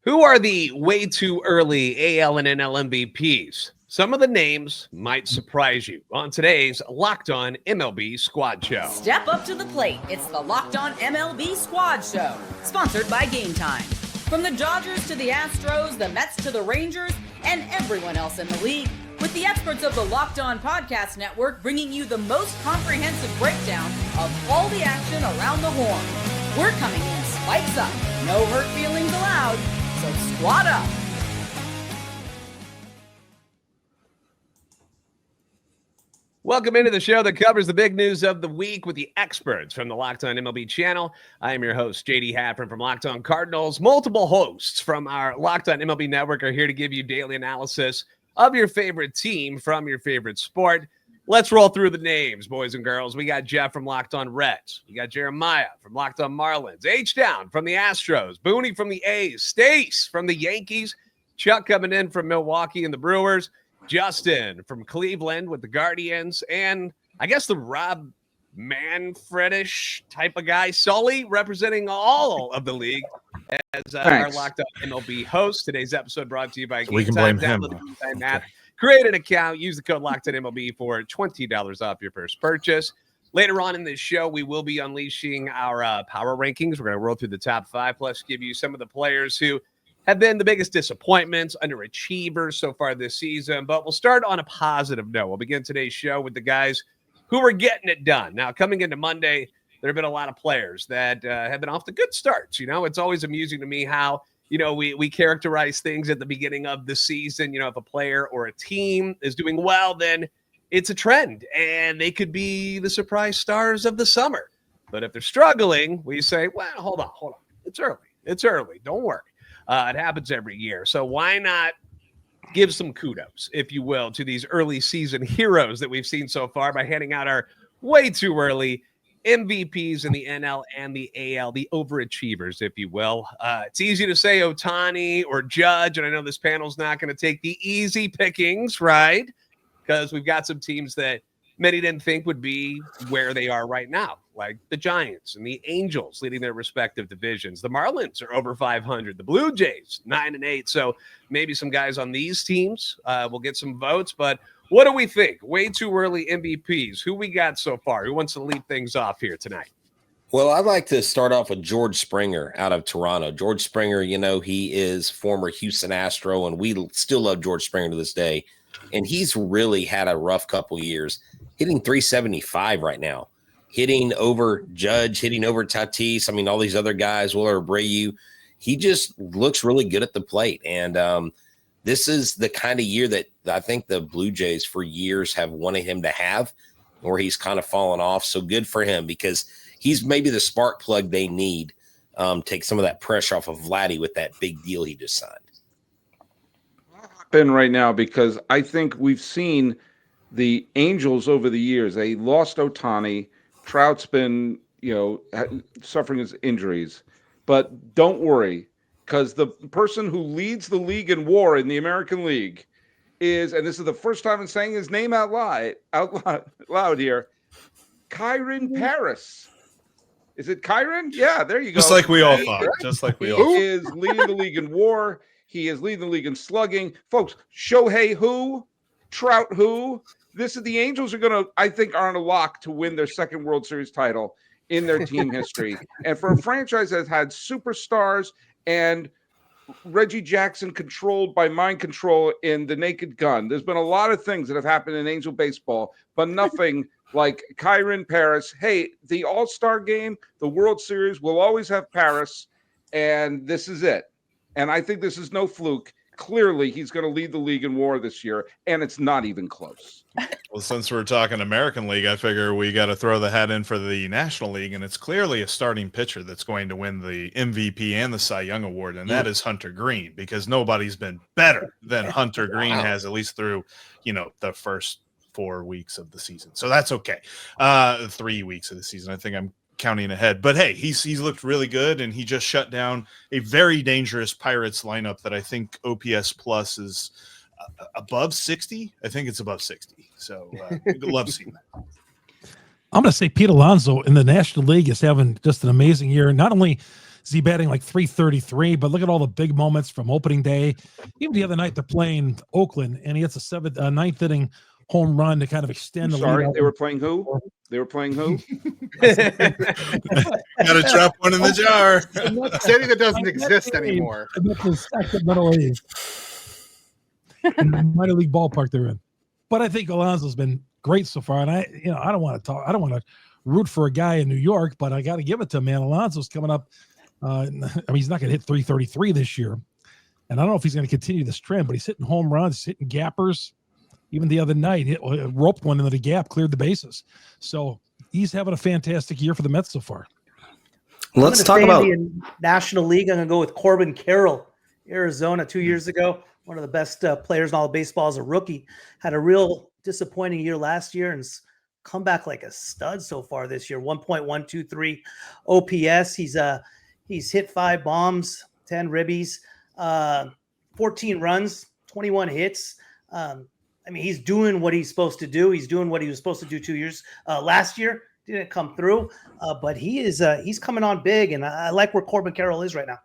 Who are the way too early AL and NL MVPs? Some of the names might surprise you on today's Locked On MLB Squad Show. Step up to the plate. It's the Locked On MLB Squad Show, sponsored by Gametime. From the Dodgers to the Astros, the Mets to the Rangers, and everyone else in the league, with the experts of the Locked On Podcast Network bringing you the most comprehensive breakdown of all the action around the horn. We're coming in spikes up, no hurt feelings allowed, so squad up. Welcome into the show that covers the big news of the week with the experts from the Locked On MLB channel. I am your host, JD Haffron from Locked On Cardinals. Multiple hosts from our Locked On MLB network are here to give you daily analysis of your favorite team from your favorite sport. Let's roll through the names, boys and girls. We got Jeff from Locked On Reds. We got Jeremiah from Locked On Marlins. H-Down from the Astros. Booney from the A's. Stace from the Yankees. Chuck coming in from Milwaukee and the Brewers. Justin from Cleveland with the Guardians. And I guess the Rob Manfredish type of guy. Sully representing all of the league as our Locked On MLB host. Today's episode brought to you by we can blame him. Download the Gametime app. Create an account. Use the code LOCKEDONMLB for $20 off your first purchase. Later on in this show, we will be unleashing our power rankings. We're going to roll through the top five, plus give you some of the players who have been the biggest disappointments, underachievers so far this season. But we'll start on a positive note. We'll begin today's show with the guys who are getting it done. Now, coming into Monday, there have been a lot of players that have been off to good starts. You know, it's always amusing to me how, you know, we characterize things at the beginning of the season. You know, if a player or a team is doing well, then it's a trend, and they could be the surprise stars of the summer. But if they're struggling, we say, well, hold on. It's early. Don't worry. It happens every year. So why not give some kudos, if you will, to these early season heroes that we've seen so far by handing out our way too early MVPs in the NL and the AL, the overachievers, if you will. It's easy to say Ohtani or Judge, and I know this panel's not going to take the easy pickings, right? Because we've got some teams that many didn't think would be where they are right now, like the Giants and the Angels leading their respective divisions. The Marlins are over 500. The Blue Jays, 9-8. So maybe some guys on these teams will get some votes. But what do we think? Way too early MVPs. Who we got so far? Who wants to lead things off here tonight? Well, I'd like to start off with George Springer out of Toronto. George Springer, you know, he is former Houston Astro, and we still love George Springer to this day. And he's really had a rough couple years, hitting 375 right now, hitting over Judge, hitting over Tatis. I mean, all these other guys, Willer Abreu. He just looks really good at the plate. And this is the kind of year that I think the Blue Jays for years have wanted him to have, where he's kind of fallen off. So good for him, because he's maybe the spark plug they need, take some of that pressure off of Vladdy with that big deal he just signed. Right now, because I think we've seen the Angels over the years. They lost Ohtani. Trout's been, suffering his injuries. But don't worry, because the person who leads the league in WAR in the American League is, and this is the first time I'm saying his name out loud here, Kyren Paris. Is it Kyren? Yeah, there you go. Just like we all thought. Just like we all thought. He is leading the league in WAR. He is leading the league in slugging. Folks, Shohei who? Trout who? This is the Angels are on a lock to win their second World Series title in their team history. And for a franchise that has had superstars and Reggie Jackson controlled by mind control in The Naked Gun, there's been a lot of things that have happened in Angel baseball, but nothing like Kyren Paris. Hey, the All-Star game, the World Series will always have Paris, and this is it. And I think this is no fluke. Clearly, he's going to lead the league in WAR this year, and it's not even close. Well, since we're talking American League, I figure we got to throw the hat in for the National League, and it's clearly a starting pitcher that's going to win the MVP and the Cy Young Award, and that is Hunter Green, because nobody's been better than Hunter Green has, at least through, the first 4 weeks of the season. So that's okay. 3 weeks of the season. I think I'm counting ahead, but hey, he's looked really good, and he just shut down a very dangerous Pirates lineup that I think OPS plus is above 60. I think it's above 60. So love seeing that. I'm going to say Pete Alonso in the National League is having just an amazing year. Not only is he batting like 333? But look at all the big moments from opening day. Even the other night, they're playing Oakland, and he hits a ninth inning home run to kind of extend the lead. They were playing who? They were playing who? Got to drop one in the jar. City that doesn't exist anymore. Sacramento A's. In the minor league ballpark they're in. But I think Alonso's been great so far. And I don't want to root for a guy in New York, but I got to give it to him, man. Alonso's coming up. He's not going to hit 333 this year. And I don't know if he's going to continue this trend, but he's hitting home runs, he's hitting gappers. Even the other night, roped one into the gap, cleared the bases. So he's having a fantastic year for the Mets so far. Let's talk about the National League. I'm going to go with Corbin Carroll, Arizona, 2 years ago. One of the best players in all of baseball as a rookie. Had a real disappointing year last year and come back like a stud so far this year. 1.123 OPS. He's hit 5 bombs, 10 ribbies, 14 runs, 21 hits. He's doing what he's supposed to do. He's doing what he was supposed to do 2 years last year. Didn't come through, but he's coming on big, and I like where Corbin Carroll is right now.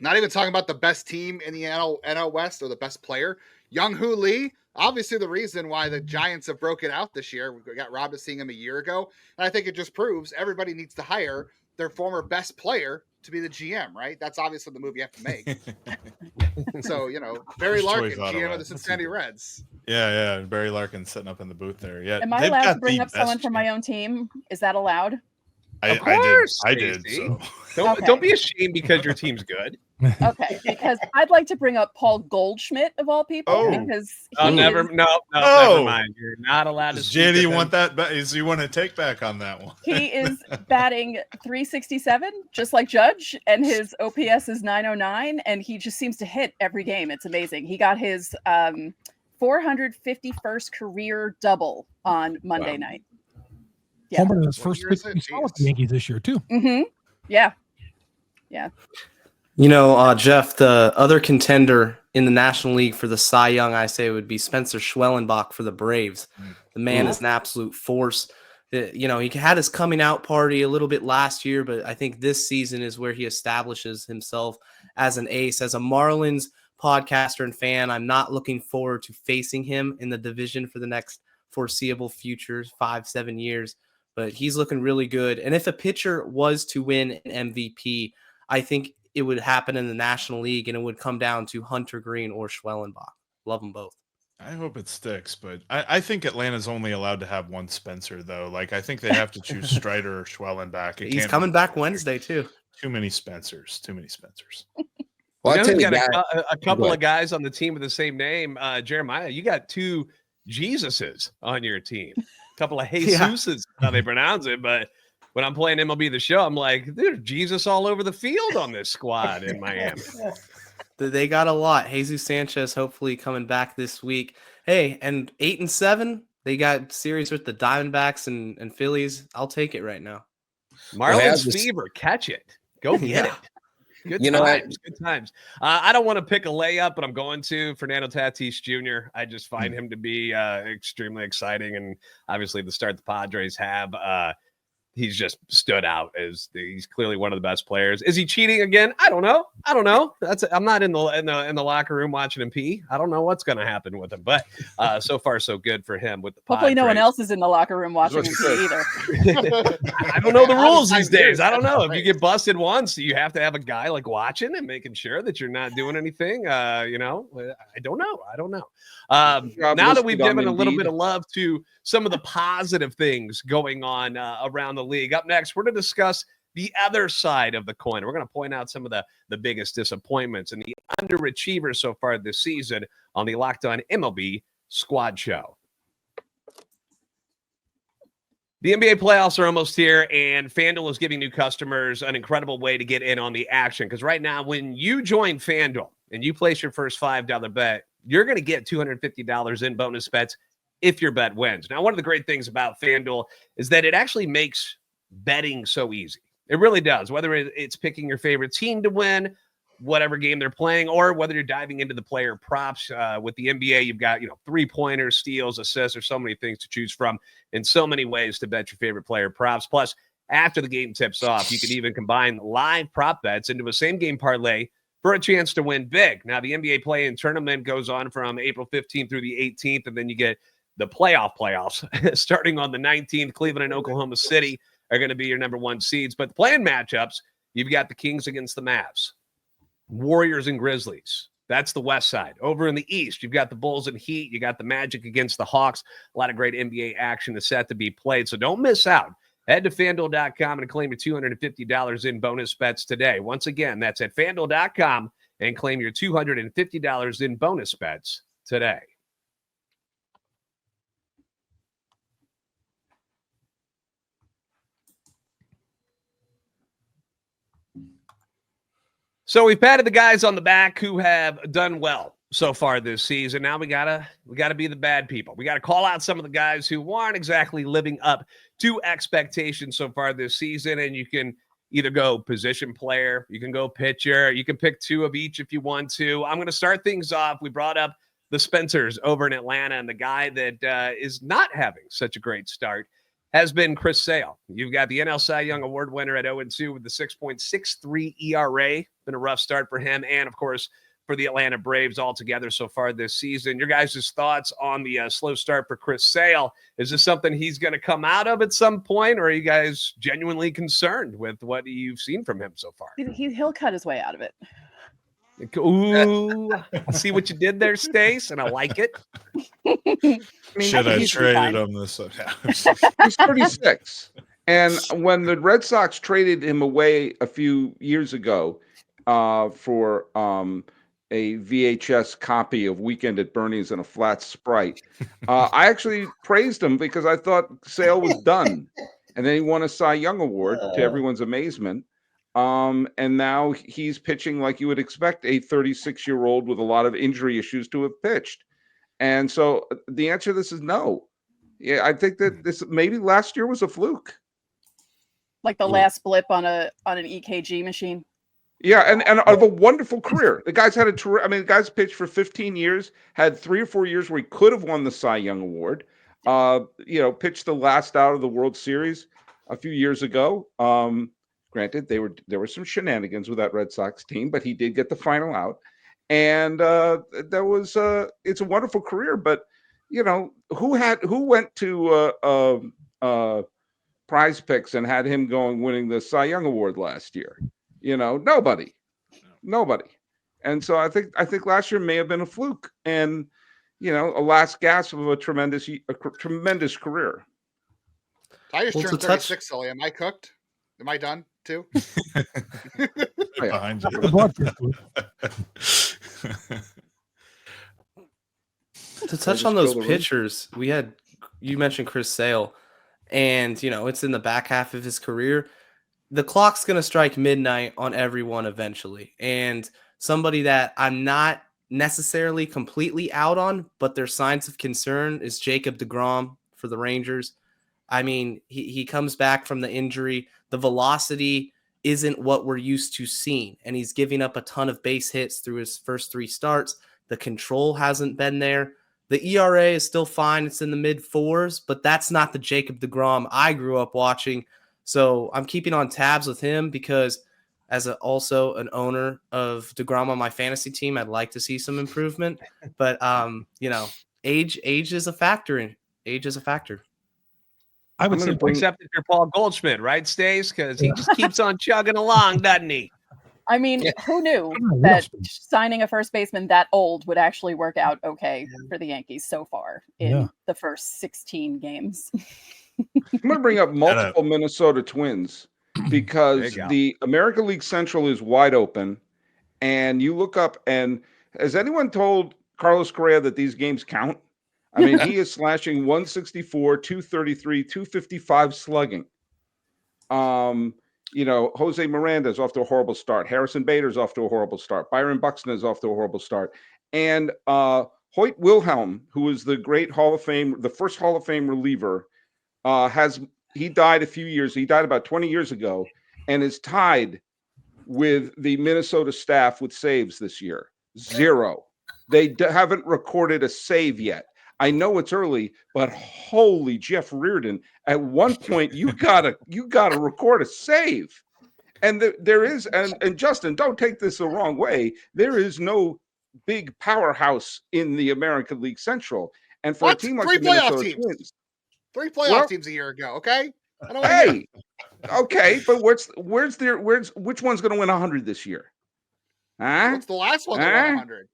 Not even talking about the best team in the NL West or the best player. Young-Hoo Lee, obviously the reason why the Giants have broken out this year. We got robbed of seeing him a year ago, and I think it just proves everybody needs to hire their former best player to be the GM, right? That's obviously the move you have to make. So, Barry Larkin, GM of the Cincinnati Reds. Yeah. Barry Larkin sitting up in the booth there. Yeah. Am I allowed to bring up someone from my own team? Is that allowed? Of course, I did. So. Don't be ashamed because your team's good. Okay, because I'd like to bring up Paul Goldschmidt of all people because never mind. You're not allowed to. Jay, you want that? You want to take back on that one? He is batting 367, just like Judge, and his OPS is 909, and he just seems to hit every game. It's amazing. He got his 451st career double on Monday night. Yeah. Homer in his first 50 with the Yankees this year too. Mm-hmm. Yeah. Jeff, the other contender in the National League for the Cy Young, I say, would be Spencer Schwellenbach for the Braves. The man is an absolute force. He had his coming out party a little bit last year, but I think this season is where he establishes himself as an ace. As a Marlins podcaster and fan, I'm not looking forward to facing him in the division for the next foreseeable future, 5-7 years. But he's looking really good. And if a pitcher was to win an MVP, I think it would happen in the National League, and it would come down to Hunter Green or Schwellenbach. Love them both. I hope it sticks, but I think Atlanta's only allowed to have one Spencer, though. Like, I think they have to choose Strider or Schwellenbach. He's coming back Wednesday, too. Too many Spencers. Well, I got a couple of guys on the team with the same name. Jeremiah, you got 2 Jesuses on your team. A couple of Jesuses, how they pronounce it, but when I'm playing MLB The Show, I'm like, there's Jesus all over the field on this squad in Miami. They got a lot. Jesus Sanchez hopefully coming back this week. Hey, and 8-7, they got series with the Diamondbacks and Phillies. I'll take it right now. Marlins fever, catch it. Go get it. Good times. I don't want to pick a layup, but I'm going to Fernando Tatis Jr. I just find him to be extremely exciting, and obviously the start the Padres have. He's just stood out as he's clearly one of the best players. Is he cheating again? I don't know. I'm not in the locker room watching him pee. I don't know what's going to happen with him, but so far so good for him with the Padres. Hopefully no one else is in the locker room watching him pee either. I don't know the rules these days. I don't know. If you get busted once, you have to have a guy like watching and making sure that you're not doing anything. I don't know. Now that we've given a little bit of love to some of the positive things going on around the league, up next, we're going to discuss the other side of the coin. We're going to point out some of the biggest disappointments and the underachievers so far this season on the Locked On MLB Squad Show. The NBA playoffs are almost here, and FanDuel is giving new customers an incredible way to get in on the action. Because right now, when you join FanDuel and you place your first $5 bet, you're going to get $250 in bonus bets if your bet wins. Now, one of the great things about FanDuel is that it actually makes betting so easy. It really does. Whether it's picking your favorite team to win, whatever game they're playing, or whether you're diving into the player props. With the NBA, you've got 3-pointers, steals, assists. There's so many things to choose from and so many ways to bet your favorite player props. Plus, after the game tips off. You can even combine live prop bets into a same-game parlay for a chance to win big. Now, the NBA play-in tournament goes on from April 15th through the 18th, and then you get the playoffs starting on the 19th. Cleveland and Oklahoma City are going to be your number one seeds. But the play-in matchups, you've got the Kings against the Mavs, Warriors and Grizzlies. That's the West side. Over in the East, you've got the Bulls and Heat. You got the Magic against the Hawks. A lot of great NBA action is set to be played, so don't miss out. Head to FanDuel.com and claim your $250 in bonus bets today. Once again, that's at FanDuel.com and claim your $250 in bonus bets today. So we've patted the guys on the back who have done well so far this season. Now we gotta be the bad people. We gotta call out some of the guys who aren't exactly living up to expectations so far this season. And you can either go position player, you can go pitcher, you can pick two of each if you want to. I'm going to start things off. We brought up the Spencers over in Atlanta, and the guy that is not having such a great start has been Chris Sale. You've got the NL Cy Young Award winner at 0-2 with the 6.63 ERA. Been a rough start for him, and of course for the Atlanta Braves altogether so far this season. Your guys' thoughts on the slow start for Chris Sale? Is this something he's going to come out of at some point, or are you guys genuinely concerned with what you've seen from him so far? He'll cut his way out of it. Ooh, I see what you did there, Stace, and I like it. Should I traded him this? He's 36. And when the Red Sox traded him away a few years ago for a VHS copy of Weekend at Bernie's and a flat Sprite, I actually praised him because I thought Sale was done. And then he won a Cy Young Award to everyone's amazement. And now he's pitching like you would expect a 36-year-old with a lot of injury issues to have pitched. And so the answer to this is no. Yeah, I think that this maybe last year was a fluke. Like the last blip on an EKG machine. Yeah, and of a wonderful career. The guy's had the guy's pitched for 15 years, had 3 or 4 years where he could have won the Cy Young Award. Pitched the last out of the World Series a few years ago. Granted, there were some shenanigans with that Red Sox team, but he did get the final out. And it's a wonderful career. But who went to PrizePicks and had him winning the Cy Young Award last year? Nobody. And so I think last year may have been a fluke, and a last gasp of a tremendous career. I just turned 36, Sully. Am I cooked? Am I done too? Behind you. To touch on those pitchers, you mentioned Chris Sale, and it's in the back half of his career. The clock's going to strike midnight on everyone eventually. And somebody that I'm not necessarily completely out on, but there's signs of concern, is Jacob deGrom for the Rangers. I mean, he comes back from the injury. The velocity isn't what we're used to seeing, and he's giving up a ton of base hits through his first 3 starts. The control hasn't been there. The ERA is still fine. It's in the mid-4s, but that's not the Jacob deGrom I grew up watching. So I'm keeping on tabs with him because as also an owner of deGrom on my fantasy team, I'd like to see some improvement. But, age is a factor. I would say, except if you're Paul Goldschmidt, right, Stace? Because he just keeps on chugging along, doesn't he? I mean, who knew that signing a first baseman that old would actually work out okay for the Yankees so far in the first 16 games? I'm going to bring up multiple Minnesota Twins because the American League Central is wide open, and you look up, and has anyone told Carlos Correa that these games count? I mean, he is slashing 164, 233, 255 slugging. Jose Miranda is off to a horrible start. Harrison Bader's off to a horrible start. Byron Buxton is off to a horrible start. And Hoyt Wilhelm, who is the great the first Hall of Fame reliever, he died about 20 years ago, and is tied with the Minnesota staff with saves this year. 0. They haven't recorded a save yet. I know it's early, but holy Jeff Reardon, at one point you gotta record a save. And there is, and Justin, don't take this the wrong way. There is no big powerhouse in the American League Central. And for a team like the Minnesota Twins, 3 playoff teams a year ago. Okay. Okay, but which one's going to win 100 this year? Huh? What's the last one that won 100?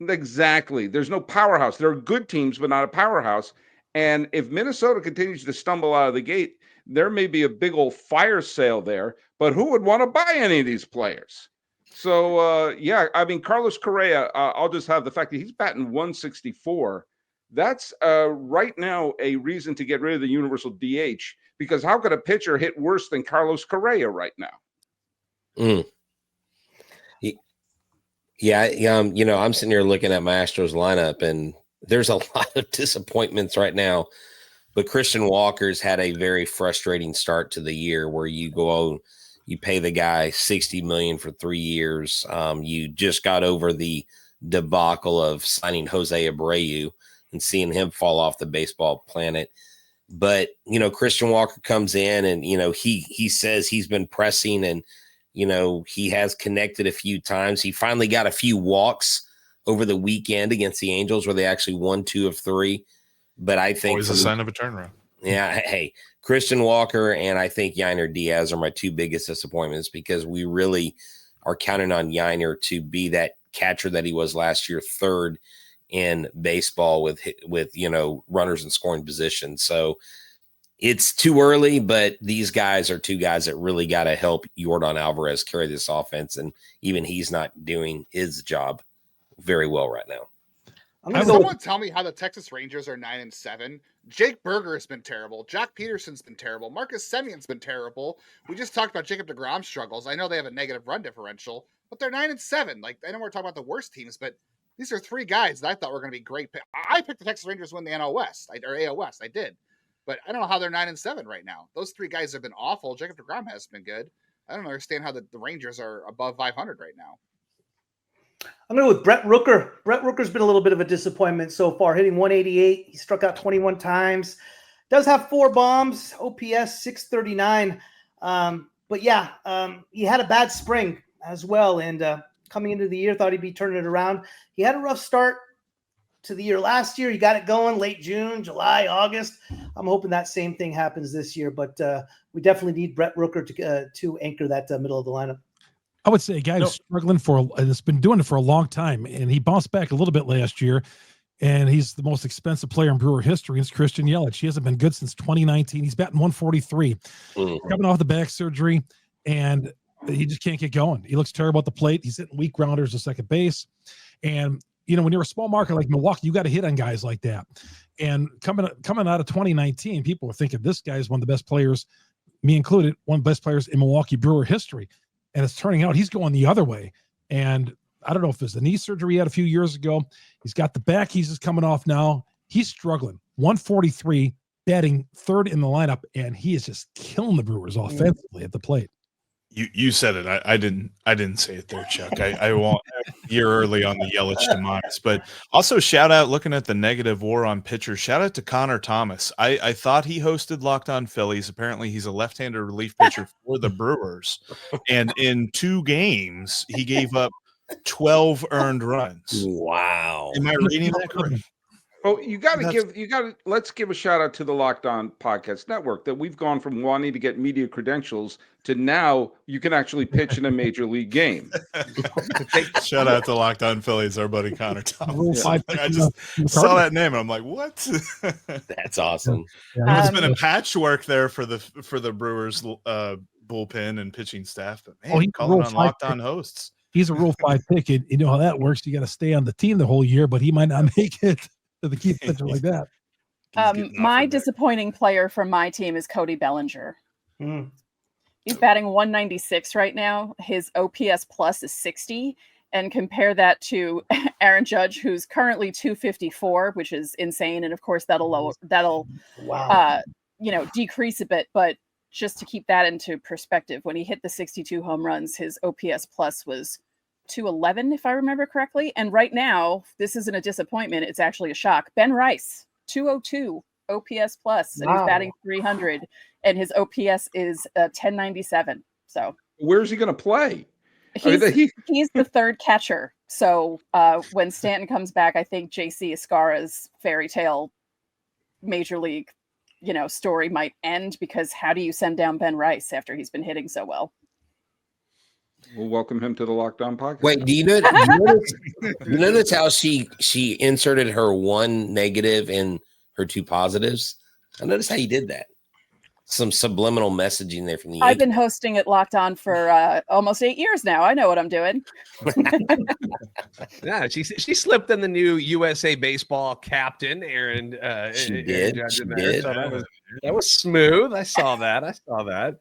Exactly. There's no powerhouse. There are good teams, but not a powerhouse. And if Minnesota continues to stumble out of the gate, there may be a big old fire sale there. But who would want to buy any of these players? So, yeah, I mean, Carlos Correa, I'll just have the fact that he's batting 164. That's right now a reason to get rid of the universal DH, because how could a pitcher hit worse than Carlos Correa right now? Yeah, you know, I'm sitting here looking at my Astros lineup, and there's a lot of disappointments right now. But Christian Walker's had a very frustrating start to the year, where you pay the guy $60 million for 3 years. You just got over the debacle of signing Jose Abreu and seeing him fall off the baseball planet. But, you know, Christian Walker comes in and, you know, he says he's been pressing, and, you know, he has connected a few times. He finally got a few walks over the weekend against the Angels, where they actually won 2 of 3. But I think always a sign of a turnaround. Yeah. Hey, Christian Walker and I think Yainer Diaz are my 2 biggest disappointments, because we really are counting on Yainer to be that catcher that he was last year, 3rd in baseball with, you know, runners in scoring position. So it's too early, but these guys are 2 guys that really got to help Yordan Alvarez carry this offense. And even he's not doing his job very well right now. Someone tell me how the Texas Rangers are 9-7. Jake Berger has been terrible. Jack Peterson's been terrible. Marcus Semion's been terrible. We just talked about Jacob deGrom struggles. I know they have a negative run differential, but they're 9-7. Like, I know we're talking about the worst teams, but these are 3 guys that I thought were going to be great. I picked the Texas Rangers to win the NL West, or AL West. I did, but I don't know how they're 9-7 right now. Those 3 guys have been awful. Jacob deGrom has been good. I don't understand how the Rangers are above 500 right now. I'm going to go with Brett Rooker. Brett Rooker's been a little bit of a disappointment so far, hitting 188. He struck out 21 times. Does have 4 bombs, OPS 639. But yeah, he had a bad spring as well. And coming into the year, thought he'd be turning it around. He had a rough start to the year last year. He got it going late June, July, August. I'm hoping that same thing happens this year. But we definitely need Brett Rooker to anchor that middle of the lineup. I would say a guy who's struggling has been doing it for a long time, and he bounced back a little bit last year, and he's the most expensive player in Brewer history. It's Christian Yelich. He hasn't been good since 2019. He's batting 143, coming off the back surgery, and he just can't get going. He looks terrible at the plate. He's hitting weak grounders to second base, and you know, when you're a small market like Milwaukee, you got to hit on guys like that. And coming out of 2019, people were thinking this guy is one of the best players, me included, one of the best players in Milwaukee Brewer history. And it's turning out he's going the other way. And I don't know if it's the knee surgery he had a few years ago. He's got the back. He's just coming off now. He's struggling. 143, batting 3rd in the lineup, and he is just killing the Brewers offensively at the plate. You said it. I didn't say it there, Chuck. I won't year early on the Yelich demise, but also shout out, looking at the negative war on pitchers, shout out to Connor Thomas. I thought he hosted Locked On Phillies. Apparently he's a left-handed relief pitcher for the Brewers. And in 2 games, he gave up 12 earned runs. Wow. Am I reading that correct? Oh, let's give a shout out to the Locked On Podcast Network, that we've gone from wanting to get media credentials to now you can actually pitch in a major league game. Shout out to Locked On Phillies, our buddy Connor Thomas. I just saw that name and I'm like, what? That's awesome. It's been a patchwork there for the Brewers bullpen and pitching staff, but man, calling on Locked On hosts. He's a Rule 5 pick, and you know how that works. You got to stay on the team the whole year, but he might not make it. To keep pitching like that. My disappointing player from my team is Cody Bellinger. He's batting 196 right now. His OPS plus is 60, and compare that to Aaron Judge, who's currently 254, which is insane. And of course, that'll decrease a bit. But just to keep that into perspective, when he hit the 62 home runs, his OPS plus was 211, if I remember correctly. And right now, this isn't a disappointment. It's actually a shock. Ben Rice 202 OPS plus, and Wow. he's batting 300, and his OPS is 1097. So Where's he going to play? He's the third catcher. So when Stanton comes back, I think JC Escara's fairy tale major league, story might end, because how do you send down Ben Rice after he's been hitting so well? We'll welcome him to the Lockdown Podcast. Wait, do you notice how she inserted her one negative in her two positives? I noticed how you did that. Some subliminal messaging there from the I've been hosting at Locked On for almost 8 years now. I know what I'm doing. Yeah, she slipped in the new USA Baseball captain, Aaron. She did. So that was smooth. I saw that.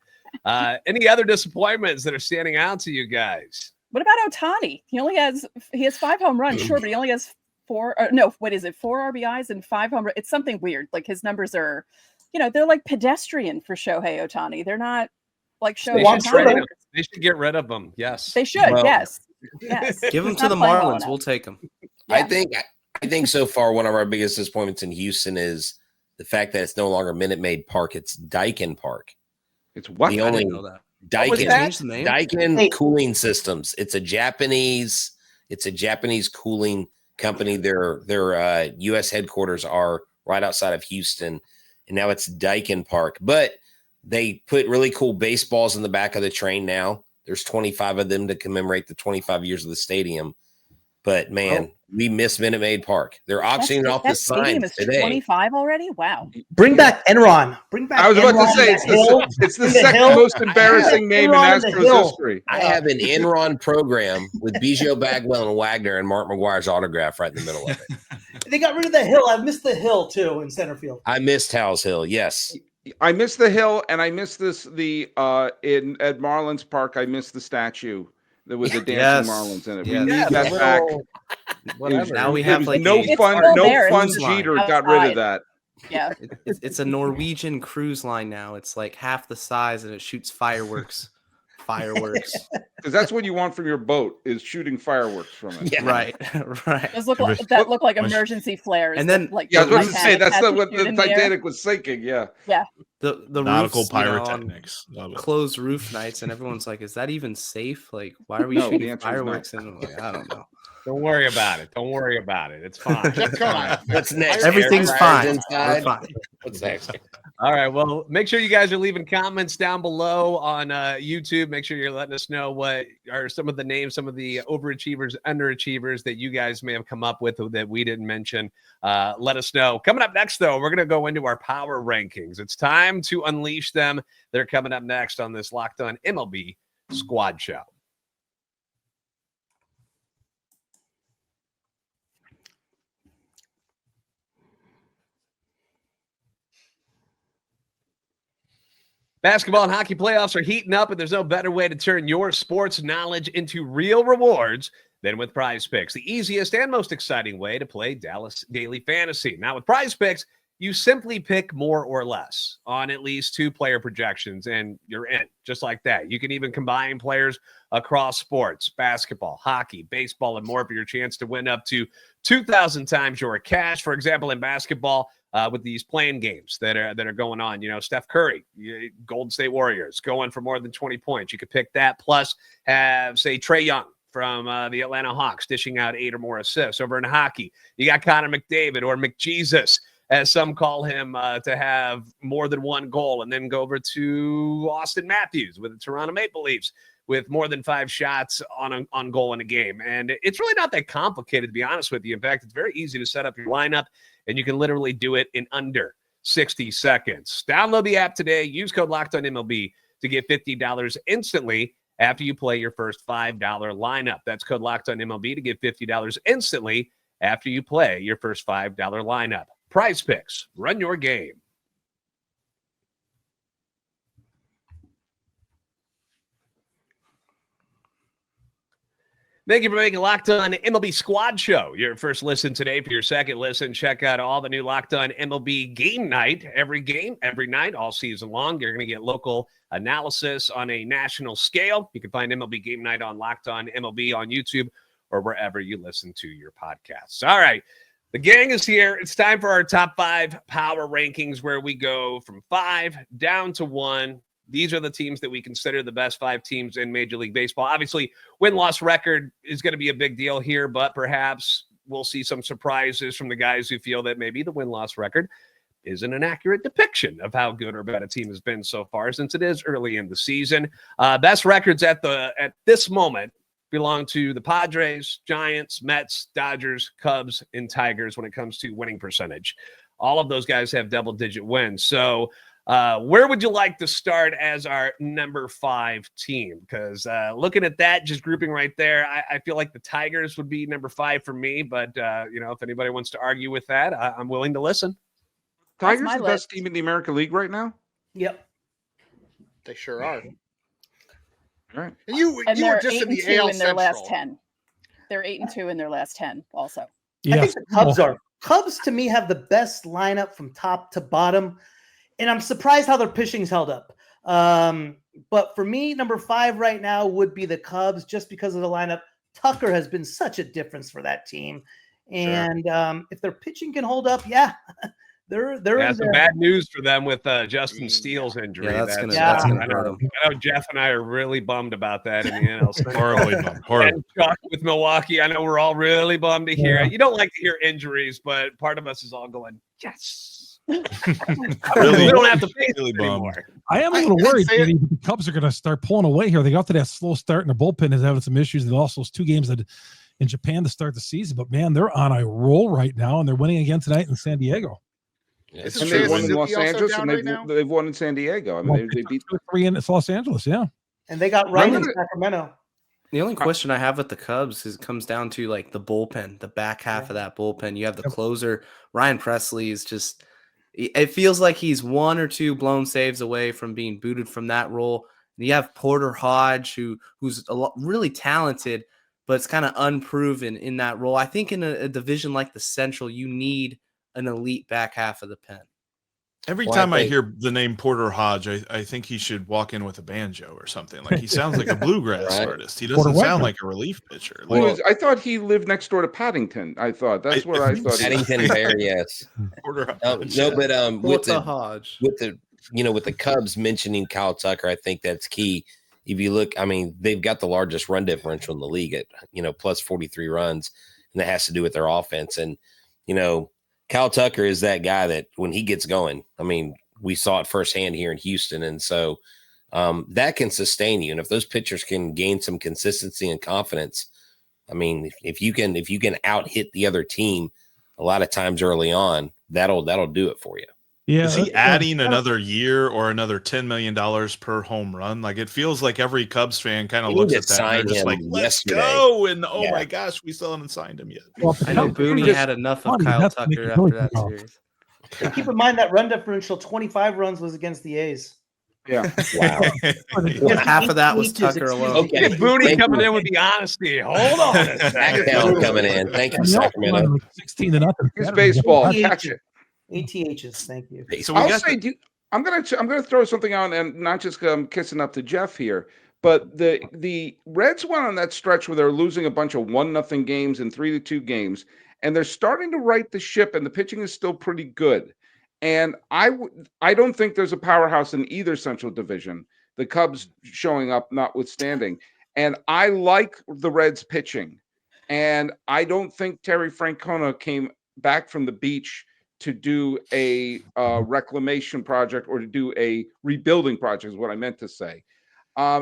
Any other disappointments that are standing out to you guys? What about Ohtani? He has 5 home runs, sure, but he only has 4 RBIs and 5 home runs. It's something weird. Like, his numbers are, they're like pedestrian for Shohei Ohtani. They're not like Shohei Ohtani. They should get rid of them. Yes, they should. Yes. Give them to the Marlins. We'll take them. Yeah. I think so far one of our biggest disappointments in Houston is the fact that it's no longer Minute Maid Park. It's Daikin Park. It's what? The only Daikin cooling systems. It's a Japanese cooling company. Their U.S. headquarters are right outside of Houston, and now it's Daikin Park. But they put really cool baseballs in the back of the train now. There's 25 of them to commemorate the 25 years of the stadium. But man, we miss Minute Maid Park. They're auctioning off the signs today. 25 already? Wow. Bring back Enron. I was about to say it's the second most embarrassing name in Astros history. I have an Enron program with Biggio, Bagwell, and Wagner, and Mark McGuire's autograph right in the middle of it. They got rid of the hill. I missed the hill too in center field. I missed Howell's Hill. Yes. I missed the hill, and I missed at Marlins Park. I missed the statue with the dancing Marlins in it. We need that back. Whatever. Now we have no fun Jeter got rid of that. Yeah, it's a Norwegian cruise line now. It's like half the size, and it shoots fireworks. Because that's what you want from your boat, is shooting fireworks from it. Yeah. Right. Those look like emergency flares. And then, I was going to say that's what the Titanic was sinking. Yeah. The nautical roofs, pyrotechnics. Closed roof nights, and everyone's like, "Is that even safe? Like, why are we shooting fireworks?" And I'm like, I don't know. Don't worry about it. It's fine. What's next? Everything's fine. We're fine. What's next? All right. Well, make sure you guys are leaving comments down below on YouTube. Make sure you're letting us know what are some of the names, some of the overachievers, underachievers that you guys may have come up with that we didn't mention. Let us know. Coming up next, though, we're going to go into our power rankings. It's time to unleash them. They're coming up next on this Locked On MLB Squad Show. Basketball and hockey playoffs are heating up, and there's no better way to turn your sports knowledge into real rewards than with PrizePicks, the easiest and most exciting way to play Dallas Daily Fantasy. Now, with PrizePicks, you simply pick more or less on at least 2 player projections, and you're in, just like that. You can even combine players across sports, basketball, hockey, baseball, and more for your chance to win up to 2,000 times your cash. For example, in basketball, with these playing games that are going on, Steph Curry, Golden State Warriors, going for more than 20 points. You could pick that, plus have, say, Trae Young from the Atlanta Hawks dishing out 8 or more assists. Over in hockey, you got Connor McDavid, or McJesus, as some call him, to have more than 1 goal. And then go over to Austin Matthews with the Toronto Maple Leafs, with more than 5 shots on goal in a game. And it's really not that complicated, to be honest with you. In fact, it's very easy to set up your lineup, and you can literally do it in under 60 seconds. Download the app today. Use code LOCKEDONMLB to get $50 instantly after you play your first $5 lineup. That's code LOCKEDONMLB to get $50 instantly after you play your first $5 lineup. PrizePicks, run your game. Thank you for making Locked On MLB Squad Show your first listen today. For your second listen, check out all the new Locked On MLB Game Night. Every game, every night, all season long. You're going to get local analysis on a national scale. You can find MLB Game Night on Locked On MLB on YouTube or wherever you listen to your podcasts. All right. The gang is here. It's time for our top 5 power rankings where we go from 5 down to 1. These are the teams that we consider the best 5 teams in Major League Baseball. Obviously, win-loss record is going to be a big deal here, but perhaps we'll see some surprises from the guys who feel that maybe the win-loss record isn't an accurate depiction of how good or bad a team has been so far, since it is early in the season. Best records at this moment belong to the Padres, Giants, Mets, Dodgers, Cubs, and Tigers when it comes to winning percentage. All of those guys have double-digit wins. So where would you like to start as our number 5 team? Because looking at that, just grouping right there, I feel like the Tigers would be number 5 for me. But, if anybody wants to argue with that, I'm willing to listen. Tigers the best team in the American League right now? Yep. They sure are. All right. And you were just in the AL in their Central. last 10. They're 8-2 in their last 10 also. I think the Cubs are. Cubs, to me, have the best lineup from top to bottom. And I'm surprised how their pitching's held up. But for me, number 5 right now would be the Cubs, just because of the lineup. Tucker has been such a difference for that team. And if their pitching can hold up, they're in some bad news for them with Justin Steele's injury. Yeah, that's gonna I know Jeff and I are really bummed about that in the NL. Horribly bummed. Horribly. With Milwaukee, I know we're all really bummed to hear it. You don't like to hear injuries, but part of us is all going, yes. Really, we don't have to face really it anymore. I am a little worried that the Cubs are going to start pulling away here. They got to that slow start, and their bullpen is having some issues. And also those 2 games in Japan to start the season. But, man, they're on a roll right now, and they're winning again tonight in San Diego. And they've won in Los Angeles, and they've won in San Diego. I mean, they beat 3 in Los Angeles, yeah. And they got right in Sacramento. The only question I have with the Cubs comes down to like the bullpen, the back half of that bullpen. You have the closer, Ryan Presley is just. It feels like he's 1 or 2 blown saves away from being booted from that role. And you have Porter Hodge, who's really talented, but it's kind of unproven in that role. I think in a division like the Central, you need an elite back half of the pen. Every time I hear the name Porter Hodge, I think he should walk in with a banjo or something. Like he sounds like a bluegrass artist. He doesn't sound like a relief pitcher. I thought he lived next door to Paddington. I thought that's what I thought. Paddington Bear, yes. Porter Hodge, with the Cubs mentioning Kyle Tucker, I think that's key. If you look, I mean, they've got the largest run differential in the league at plus 43 runs, and that has to do with their offense. And Kyle Tucker is that guy that when he gets going, I mean, we saw it firsthand here in Houston. And so that can sustain you. And if those pitchers can gain some consistency and confidence, I mean, if you can out hit the other team a lot of times early on, that'll do it for you. Yeah. Is he adding another year or another $10 million per home run? Like it feels like every Cubs fan kind of looks at that and they're just like, let's go. And my gosh, we still haven't signed him yet. Well, I know Booney had enough of Kyle Tucker after that series. Keep in mind that run differential, 25 runs was against the A's. Yeah. Wow. Half of that was Tucker alone. Okay. Booney coming in with the honesty. Hold on. Smackdown coming in. Thank you, Sacramento. 16-0. It's baseball. Catch it. ATHs, thank you. So I'll say, I'm gonna throw something out, and not just kissing up to Jeff here, but the Reds went on that stretch where they're losing a bunch of 1-0 games and 3-2 games, and they're starting to right the ship, and the pitching is still pretty good. And I don't think there's a powerhouse in either Central Division. The Cubs showing up notwithstanding, and I like the Reds pitching, and I don't think Terry Francona came back from the beach to do a reclamation project or to do a rebuilding project is what I meant to say.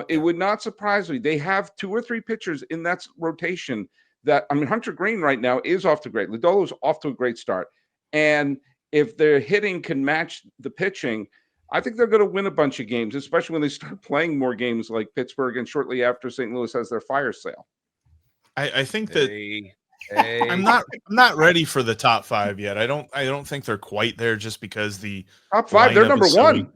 It would not surprise me. They have 2 or 3 pitchers in that rotation that, I mean, Hunter Green right now is off to great. Lodolo's off to a great start. And if their hitting can match the pitching, I think they're going to win a bunch of games, especially when they start playing more games like Pittsburgh and shortly after St. Louis has their fire sale. I think that I'm not ready for the top 5 yet. I don't think they're quite there just because the top 5, they're number 1.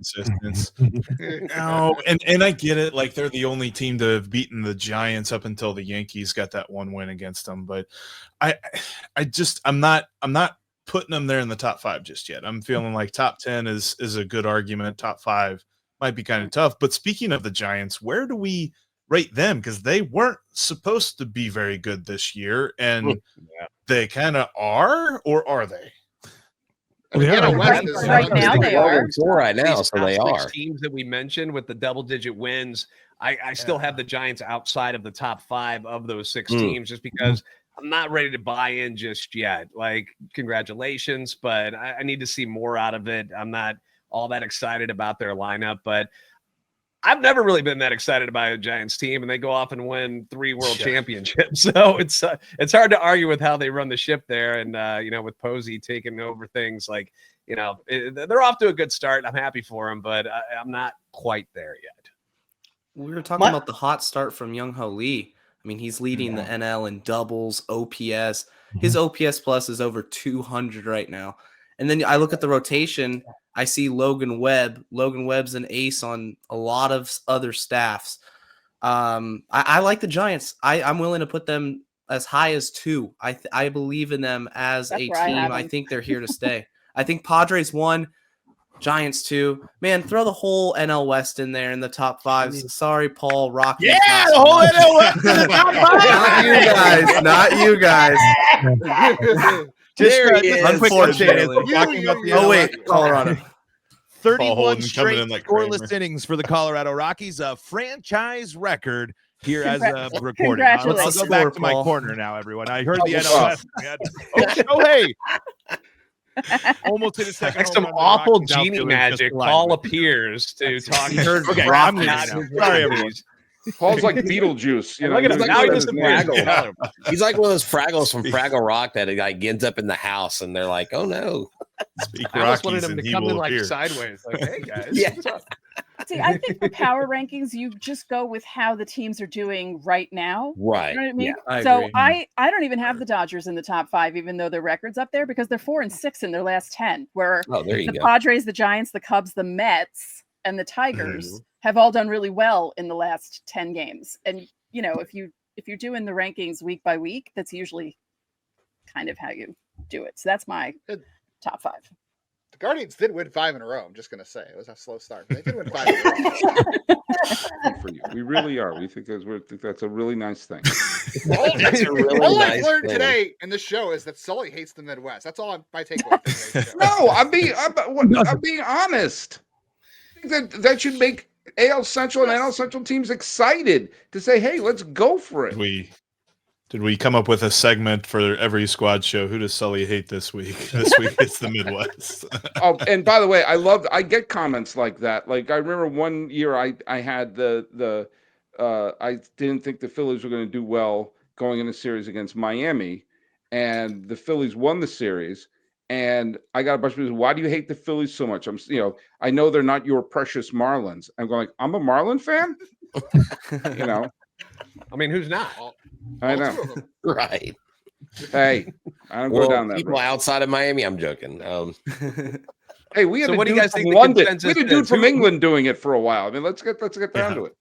No, and I get it. Like they're the only team to have beaten the Giants up until the Yankees got that 1 win against them. But I'm not putting them there in the top 5 just yet. I'm feeling like top 10 is a good argument. Top 5 might be kind of tough. But speaking of the Giants, where do we rate them because they weren't supposed to be very good this year, and they kind of are, or are they? Right now they are. Right now, so they Top are. 6 teams that we mentioned with the double-digit wins. I still have the Giants outside of the top 5 of those 6 teams, just because I'm not ready to buy in just yet. Like, congratulations, but I need to see more out of it. I'm not all that excited about their lineup, but I've never really been that excited about a Giants team, and they go off and win 3 world championships. So it's hard to argue with how they run the ship there. And, with Posey taking over things, like, they're off to a good start. I'm happy for them, but I'm not quite there yet. We were talking about the hot start from Young-Ho Lee. I mean, he's leading the NL in doubles, OPS. His OPS plus is over 200 right now. And then I look at the rotation. I see Logan Webb. Logan Webb's an ace on a lot of other staffs. I like the Giants. I'm willing to put them as high as 2. I believe in them as a team. I think they're here to stay. I think Padres 1, Giants 2. Man, throw the whole NL West in there in the top 5. Sorry, Paul. Rockies. Yeah, the whole NL West in the top 5. Not you guys. Unfortunately. Colorado. 31 straight like scoreless innings for the Colorado Rockies, a franchise record here as of recording. I'll go back to my corner now, everyone. I heard the NL West. Shohei. Almost hit a second. Like some awful genie magic. Paul appears to talk. Okay, I'm sorry, everyone. Paul's like Beetlejuice. Look at him. Now he doesn't Fraggle. He's like one of those Fraggles from Fraggle Rock that like ends up in the house, and they're like, "Oh no!" I almost wanted him to come in like sideways, like, "Hey guys." Yeah. See, I think for power rankings, you just go with how the teams are doing right now. Right. You know what I mean? Yeah, I so agree. I don't even have the Dodgers in the top 5, even though their record's up there, because they're 4-6 in their last 10. Where the Padres, the Giants, the Cubs, the Mets, and the Tigers have all done really well in the last 10 games. And if you're doing the rankings week by week, that's usually kind of how you do it. So that's my top 5. The Guardians did win 5 in a row. I'm just gonna say it was a slow start. They did win 5 in a row. For you. We really are. We think that's a really nice thing. All I've learned today in this show is that Sully hates the Midwest. That's all my takeaway from today's show. No, I'm being honest. I think that should make AL Central and NL Central teams excited to say, "Hey, let's go for it." Did we come up with a segment for every squad show? Who does Sully hate this week? This week it's the Midwest. Oh, and by the way, I get comments like that. Like I remember one year I had I didn't think the Phillies were going to do well going in a series against Miami, and the Phillies won the series. And I got a bunch of people, why do you hate the Phillies so much? I know they're not your precious Marlins. I'm going, I'm a Marlin fan. I mean, who's not? I know. Right. Hey, I don't go down that people road. Outside of Miami, I'm joking. Hey, we had So a what do you dude guys from think the London. We consensus had a dude is? from Who- England doing it for a while. I mean, let's get down to it.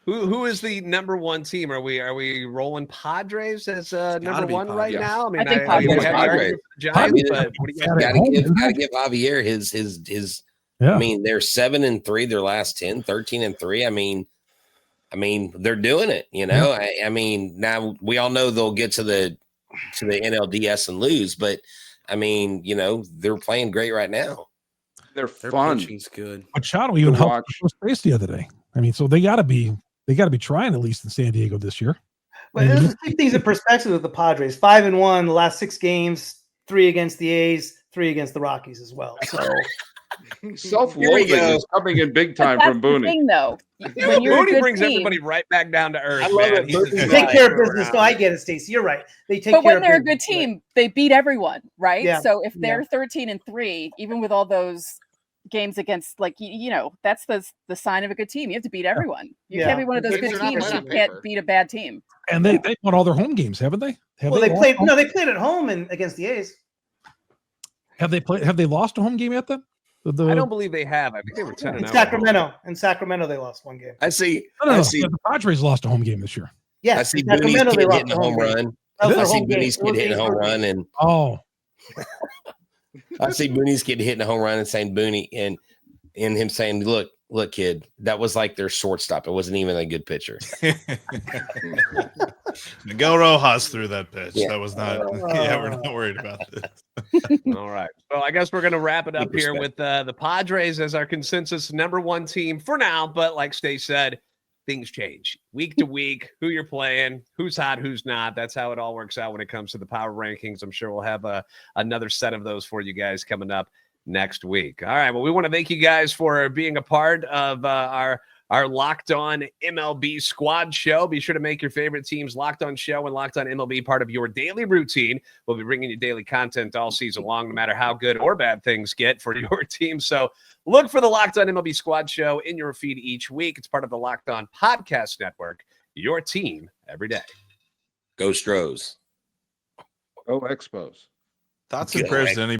Who is the number 1 team? Are we rolling Padres as number 1 right now? I mean, I think I Padres. have the argument for the Giants, but what do you guys Gotta give Javier his Yeah. I mean, they're 7-3 their last 10, 13-3. I mean, they're doing it, I mean, now we all know they'll get to the NLDS and lose, but I mean, they're playing great right now. They're Their fun. pitching's good. Machado even to helped watch. first base the other day. I mean, so they got to be trying at least in San Diego this year. But let's keep things in perspective with the Padres. 5-1 the last 6 games, 3 against the A's, 3 against the Rockies as well. So Self-loathing is coming in big time But from that's the Booney. thing, though. When you're a Booney good brings team, everybody right back down to earth. I love man. it. He's just they Booney take care of driving business. around. No, I get it, Stacey. You're right. They take but care when of they're a business. good team, they beat everyone, right? Yeah. So if they're 13-3, even with all those games against, that's the sign of a good team. You have to beat everyone. You can't be one of those Things good are not teams played who on can't paper. beat a bad team. And they won all their home games, haven't they? They played at home and against the A's. Have they lost a home game yet then? I don't believe they have. I think they were 10-0. In Sacramento. In Sacramento, they lost 1 game. I see. No. I see. Yeah, the Padres lost a home game this year. Yeah, I see in Sacramento, Booney's they kid lost hitting a a home game. run. That was I their see home game. Booney's kid hitting a home run, and Oh, I see Booney's kid hitting a home run and saying Booney and him saying, "Look, look, kid, that was like their shortstop. It wasn't even a good pitcher. Miguel Rojas threw that pitch. Yeah. That was not. Yeah, we're not worried about this. All right. Well, I guess we're going to wrap it up here with the Padres as our consensus #1 team for now. But like Stay said, things change week to week. Who you're playing, who's hot, who's not. That's how it all works out when it comes to the power rankings. I'm sure we'll have another set of those for you guys coming up next week. All right. Well, we want to thank you guys for being a part of our Locked On MLB Squad Show. Be sure to make your favorite teams Locked On Show and Locked On MLB part of your daily routine. We'll be bringing you daily content all season long, no matter how good or bad things get for your team. So look for the Locked On MLB Squad Show in your feed each week. It's part of the Locked On Podcast Network, your team every day. Go Stros. Go Expos. Thoughts and prayers to anybody